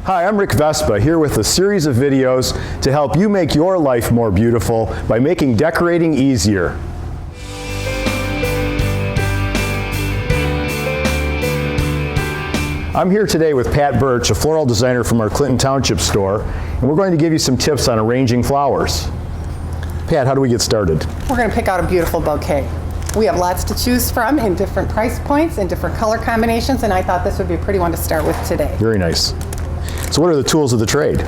Hi, I'm Rick Vespa, here with a series of videos to help you make your life more beautiful by making decorating easier. I'm here today with Pat Birch, a floral designer from our Clinton Township store, and we're going to give you some tips on arranging flowers. Pat, how do we get started? We're going to pick out a beautiful bouquet. We have lots to choose from in different price points and different color combinations, and I thought this would be a pretty one to start with today. Very nice. So what are the tools of the trade?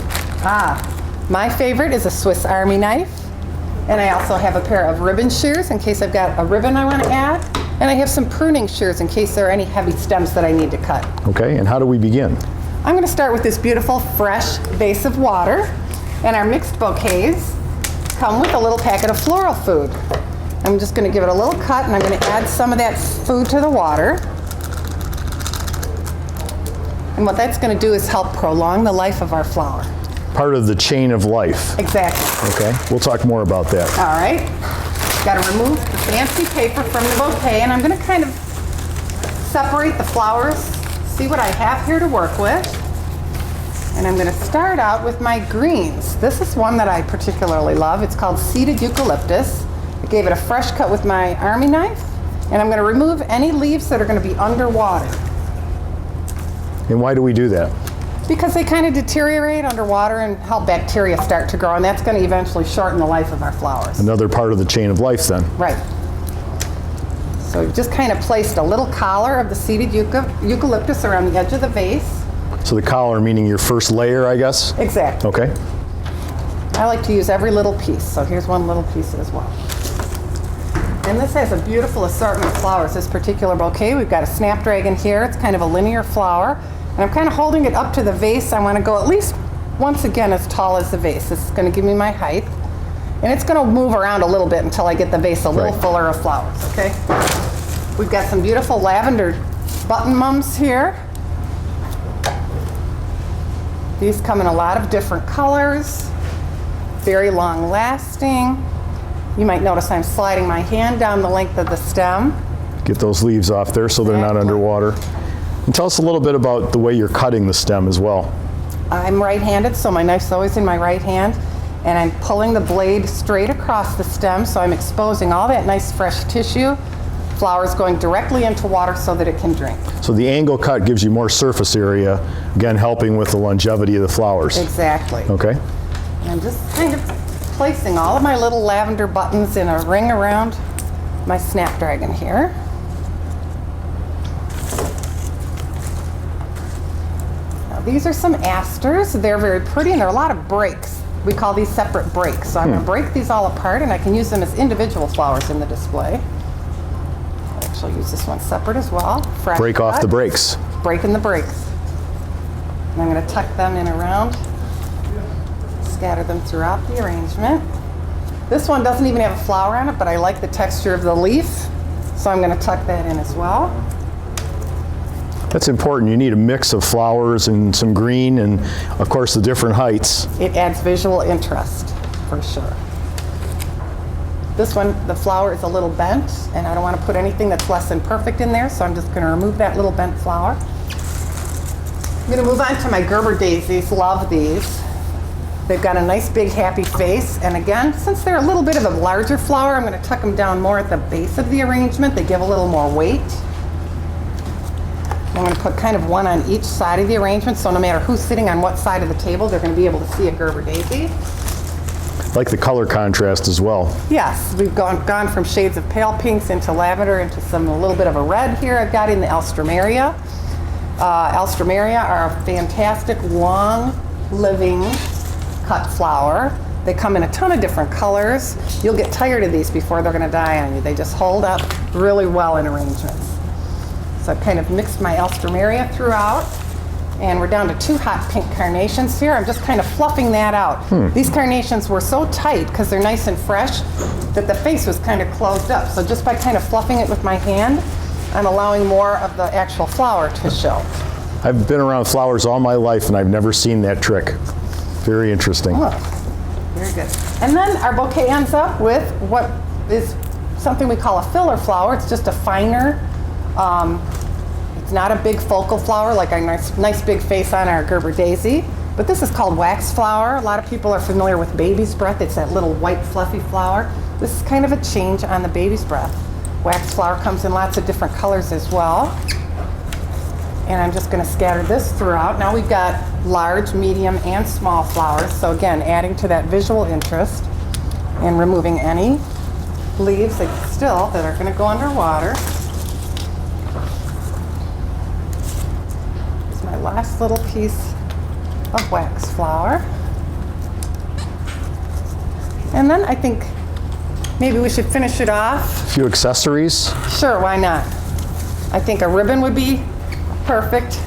My favorite is a Swiss Army knife, and I also have a pair of ribbon shears in case I've got a ribbon I want to add, and I have some pruning shears in case there are any heavy stems that I need to cut. Okay, and how do we begin? I'm going to start with this beautiful fresh vase of water, and our mixed bouquets come with a little packet of floral food. I'm just going to give it a little cut, and I'm going to add some of that food to the water. And what that's going to do is help prolong the life of our flower. Part of the chain of life. Exactly. Okay, we'll talk more about that. All right. Got to remove the fancy paper from the bouquet, and I'm going to kind of separate the flowers, see what I have here to work with. And I'm going to start out with my greens. This is one that I particularly love. It's called Seeded Eucalyptus. I gave it a fresh cut with my army knife, and I'm going to remove any leaves that are going to be underwater. And why do we do that? Because they kind of deteriorate underwater and help bacteria start to grow, and that's going to eventually shorten the life of our flowers. Another part of the chain of life then. Right. So we've just kind of placed a little collar of the seeded eucalyptus around the edge of the vase. So the collar meaning your first layer, I guess? Exactly. Okay. I like to use every little piece, so here's one little piece as well. And this has a beautiful assortment of flowers. This particular bouquet, we've got a snapdragon here. It's kind of a linear flower. And I'm kind of holding it up to the vase. I want to go at least once again as tall as the vase. This is going to give me my height. And it's going to move around a little bit until I get the vase a little fuller of flowers, okay? We've got some beautiful lavender button mums here. These come in a lot of different colors, very long lasting. You might notice I'm sliding my hand down the length of the stem. Get those leaves off there so they're not underwater. And tell us a little bit about the way you're cutting the stem as well. I'm right-handed, so my knife's always in my right hand, and I'm pulling the blade straight across the stem, so I'm exposing all that nice fresh tissue. Flowers going directly into water so that it can drink. So the angle cut gives you more surface area, again helping with the longevity of the flowers. Exactly. Okay. And I'm just kind of placing all of my little lavender buttons in a ring around my snapdragon here. These are some asters. They're very pretty, and there are a lot of breaks. We call these separate breaks. So I'm going to break these all apart, and I can use them as individual flowers in the display. I'll actually use this one separate as well. Fresh break cut. Off the breaks. Breaking the breaks. And I'm going to tuck them in around, scatter them throughout the arrangement. This one doesn't even have a flower on it, but I like the texture of the leaf, so I'm going to tuck that in as well. That's important. You need a mix of flowers and some green and, of course, the different heights. It adds visual interest, for sure. This one, the flower is a little bent, and I don't want to put anything that's less than perfect in there, so I'm just going to remove that little bent flower. I'm going to move on to my Gerber Daisies. Love these. They've got a nice big happy face, and again, since they're a little bit of a larger flower, I'm going to tuck them down more at the base of the arrangement. They give a little more weight. I'm going to put kind of one on each side of the arrangement, so no matter who's sitting on what side of the table, they're going to be able to see a Gerber Daisy. Like the color contrast as well. Yes, we've gone from shades of pale pinks into lavender into a little bit of a red here I've got in the Alstroemeria. Alstroemeria are a fantastic, long-living cut flower. They come in a ton of different colors. You'll get tired of these before they're going to die on you. They just hold up really well in arrangements. So I've kind of mixed my Alstroemeria throughout, and we're down to 2 hot pink carnations here. I'm just kind of fluffing that out. These carnations were so tight, because they're nice and fresh, that the face was kind of closed up. So just by kind of fluffing it with my hand, I'm allowing more of the actual flower to show. I've been around flowers all my life, and I've never seen that trick. Very interesting. Oh, very good. And then our bouquet ends up with what is something we call a filler flower. It's just a finer, It's not a big focal flower like our nice big face on our Gerber Daisy, but this is called wax flower. A lot of people are familiar with baby's breath. It's that little white fluffy flower. This is kind of a change on the baby's breath. Wax flower comes in lots of different colors as well. And I'm just going to scatter this throughout. Now we've got large, medium, and small flowers. So again, adding to that visual interest and removing any leaves that are going to go underwater. Here's my last little piece of wax flower. And then I think maybe we should finish it off. A few accessories. Sure, why not? I think a ribbon would be perfect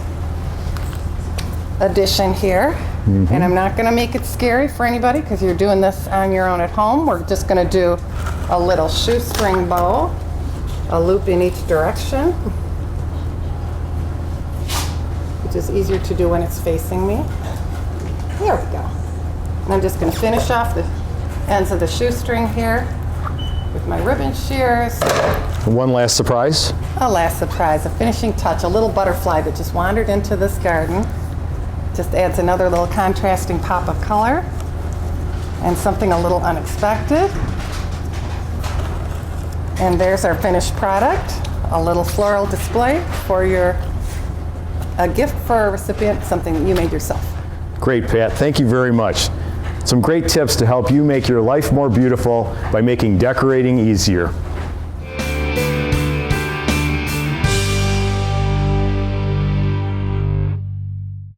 addition here. And I'm not going to make it scary for anybody because you're doing this on your own at home. We're just going to do a little shoestring bow, a loop in each direction, which is easier to do when it's facing me. There we go. And I'm just going to finish off the ends of the shoestring here with my ribbon shears. One last surprise. A last surprise, a finishing touch, a little butterfly that just wandered into this garden. Just adds another little contrasting pop of color and something a little unexpected. And there's our finished product, a little floral display for a gift for a recipient, something that you made yourself. Great, Pat. Thank you very much. Some great tips to help you make your life more beautiful by making decorating easier.